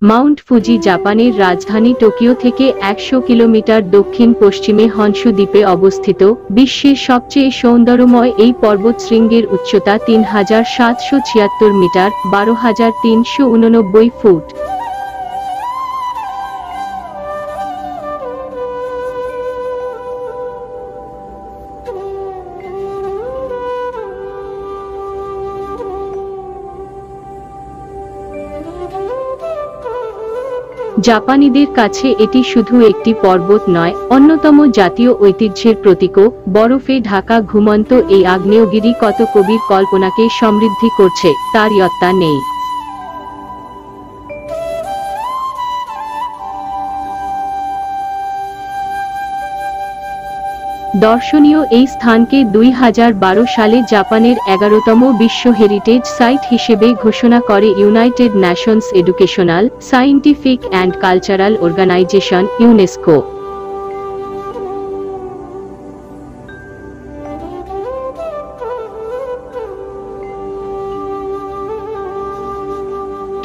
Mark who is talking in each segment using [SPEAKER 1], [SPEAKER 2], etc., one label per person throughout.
[SPEAKER 1] Mount Fuji জাপানের রাজধানী Tokyo থেকে 100 কিলোমিটার দক্ষিণ পশ্চিমে হনশু দ্বীপে অবস্থিত। বিশ্বের সবচেয়ে সৌন্দর্যময় এই পর্বতশৃঙ্গের উচ্চতা 3776 মিটার, 12389 ফুট। জাপানিদের কাছে এটি শুধু একটি পর্বত নয়, অন্যতম জাতীয় ঐতিহ্যের প্রতীকও। বরফে ঢাকা ঘুমন্ত এই আগ্নেয়গিরি কত কবির কল্পনাকে সমৃদ্ধি করছে তার ইয়ত্তা নেই। দর্শনীয় এই স্থানকে 2012 সালে জাপানের 11তম বিশ্ব হেরিটেজ সাইট হিসেবে ঘোষণা করে United Nations Educational, Scientific and Cultural Organization UNESCO.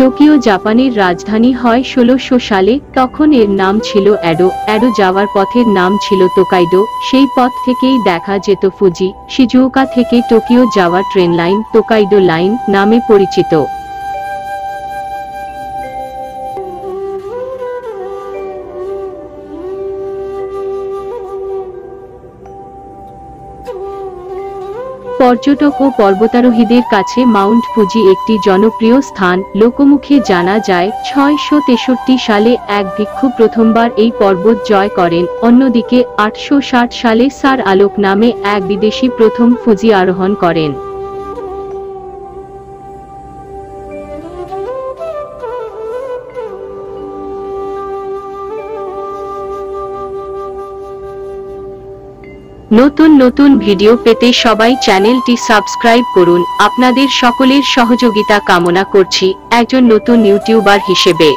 [SPEAKER 1] Tokyo জাপানের রাজধানী হয় 1600 সালে, তখন এর নাম ছিল এডো। এডো যাওয়ার পথের নাম ছিল তোকাইডো। সেই পথ থেকেই দেখা যেত ফুজি। শিজুওকা থেকে টোকিও যাওয়া ট্রেন লাইন তোকাইডো লাইন নামে পরিচিত। পর্যটক ও পর্বতারোহীদের কাছে মাউন্ট ফুজি একটি জনপ্রিয় স্থান। লোকমুখে জানা যায় 663 সালে এক ভিক্ষু প্রথমবার এই পর্বত জয় করেন। অন্যদিকে 860 সালে স্যার আলোক নামে এক বিদেশি প্রথম ফুজি আরোহণ করেন। নতুন নতুন ভিডিও পেতে সবাই চ্যানেলটি সাবস্ক্রাইব করুন। আপনাদের সকলের সহযোগিতা কামনা করছি একজন নতুন ইউটিউবার হিসেবে।